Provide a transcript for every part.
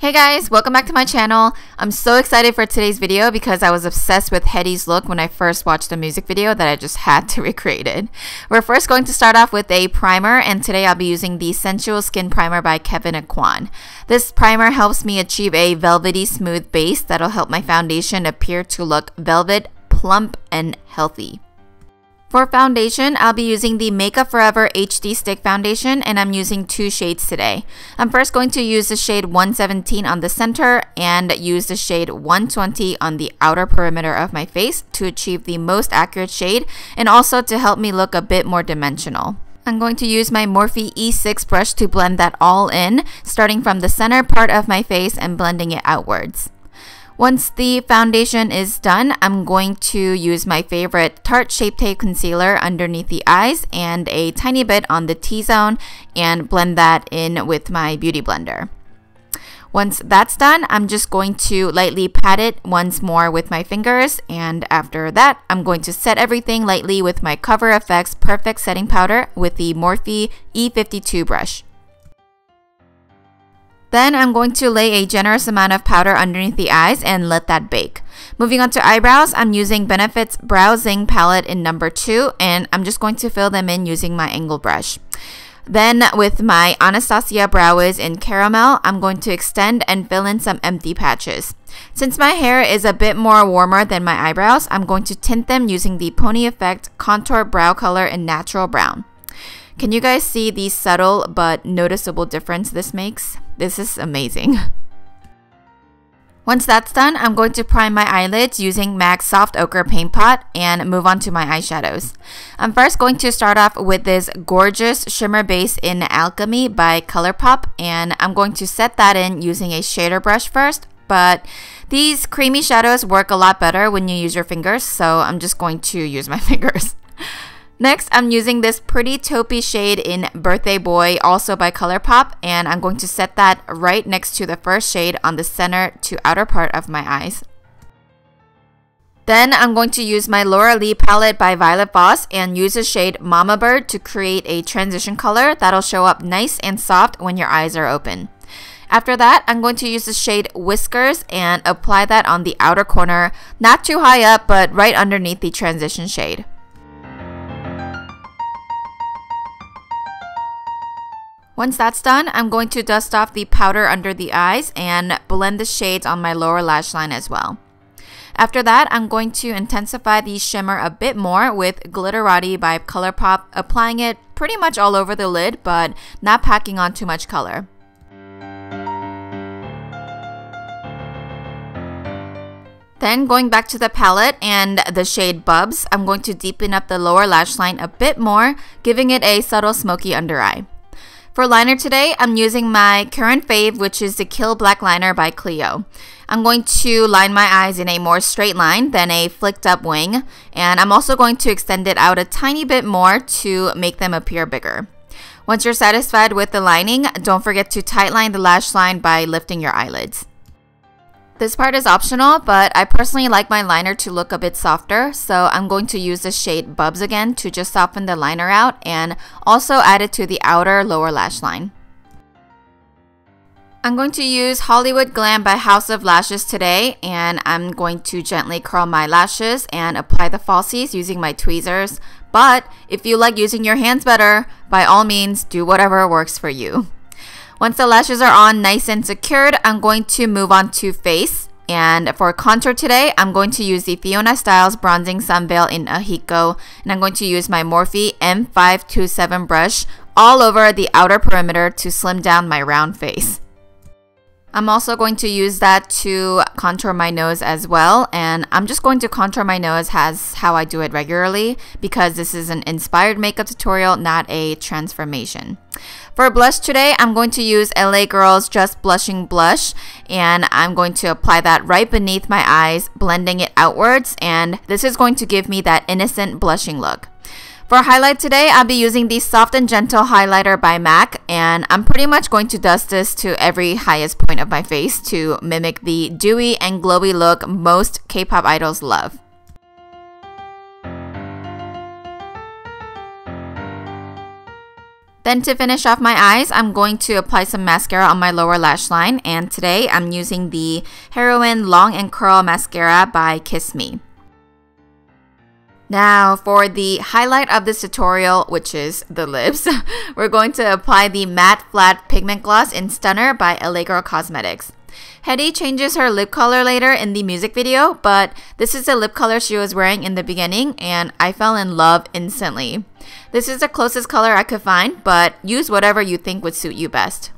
Hey guys, welcome back to my channel. I'm so excited for today's video because I was obsessed with Hyeri's look when I first watched the music video that I just had to recreate it. We're first going to start off with a primer, and today I'll be using the Sensual Skin Primer by Kevin Kwan. This primer helps me achieve a velvety smooth base that'll help my foundation appear to look velvet, plump, and healthy. For foundation, I'll be using the Makeup Forever HD Stick Foundation, and I'm using two shades today. I'm first going to use the shade 117 on the center and use the shade 120 on the outer perimeter of my face to achieve the most accurate shade and also to help me look a bit more dimensional. I'm going to use my Morphe E6 brush to blend that all in, starting from the center part of my face and blending it outwards. Once the foundation is done, I'm going to use my favorite Tarte Shape Tape Concealer underneath the eyes and a tiny bit on the T-zone and blend that in with my Beauty Blender. Once that's done, I'm just going to lightly pat it once more with my fingers, and after that, I'm going to set everything lightly with my Cover FX Perfect Setting Powder with the Morphe E52 brush. Then I'm going to lay a generous amount of powder underneath the eyes and let that bake. Moving on to eyebrows, I'm using Benefit's Brow Zing palette in number 2, and I'm just going to fill them in using my angled brush. Then with my Anastasia Brow Wiz in Caramel, I'm going to extend and fill in some empty patches. Since my hair is a bit more warmer than my eyebrows, I'm going to tint them using the Pony Effect Contour Brow Color in Natural Brown. Can you guys see the subtle but noticeable difference this makes? This is amazing. Once that's done, I'm going to prime my eyelids using MAC's Soft Ochre Paint Pot and move on to my eyeshadows. I'm first going to start off with this gorgeous shimmer base in Alchemy by Colourpop, and I'm going to set that in using a shader brush first, but these creamy shadows work a lot better when you use your fingers, so I'm just going to use my fingers. Next, I'm using this pretty taupey shade in Birthday Boy, also by Colourpop, and I'm going to set that right next to the first shade on the center to outer part of my eyes. Then I'm going to use my Laura Lee palette by Violet Voss and use the shade Mama Bird to create a transition color that'll show up nice and soft when your eyes are open. After that, I'm going to use the shade Whiskers and apply that on the outer corner, not too high up, but right underneath the transition shade. Once that's done, I'm going to dust off the powder under the eyes and blend the shades on my lower lash line as well. After that, I'm going to intensify the shimmer a bit more with Glitterati by Colourpop, applying it pretty much all over the lid, but not packing on too much color. Then going back to the palette and the shade Bubs, I'm going to deepen up the lower lash line a bit more, giving it a subtle smoky under eye. For liner today, I'm using my current fave, which is the Kill Black Liner by Clio. I'm going to line my eyes in a more straight line than a flicked up wing, and I'm also going to extend it out a tiny bit more to make them appear bigger. Once you're satisfied with the lining, don't forget to tightline the lash line by lifting your eyelids. This part is optional, but I personally like my liner to look a bit softer, so I'm going to use the shade Bubs again to just soften the liner out and also add it to the outer lower lash line. I'm going to use Hollywood Glam by House of Lashes today, and I'm going to gently curl my lashes and apply the falsies using my tweezers, but if you like using your hands better, by all means do whatever works for you. Once the lashes are on nice and secured, I'm going to move on to face. And for contour today, I'm going to use the Fiona Styles Bronzing Sunveil in Ahiko. And I'm going to use my Morphe M527 brush all over the outer perimeter to slim down my round face. I'm also going to use that to contour my nose as well, and I'm just going to contour my nose as how I do it regularly because this is an inspired makeup tutorial, not a transformation. For blush today, I'm going to use LA Girl's Just Blushing Blush, and I'm going to apply that right beneath my eyes, blending it outwards, and this is going to give me that innocent blushing look. For highlight today, I'll be using the Soft and Gentle Highlighter by MAC, and I'm pretty much going to dust this to every highest point of my face to mimic the dewy and glowy look most K-pop idols love. Then to finish off my eyes, I'm going to apply some mascara on my lower lash line, and today I'm using the Heroine Long and Curl Mascara by Kiss Me. Now for the highlight of this tutorial, which is the lips, we're going to apply the Matte Flat Pigment Gloss in Stunner by Gerard Cosmetics. Hyeri changes her lip color later in the music video, but this is the lip color she was wearing in the beginning and I fell in love instantly. This is the closest color I could find, but use whatever you think would suit you best.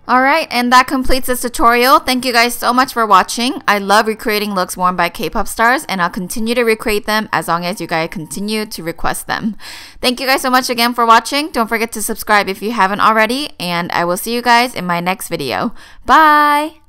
Alright, and that completes this tutorial. Thank you guys so much for watching. I love recreating looks worn by K-pop stars, and I'll continue to recreate them as long as you guys continue to request them. Thank you guys so much again for watching. Don't forget to subscribe if you haven't already, and I will see you guys in my next video. Bye!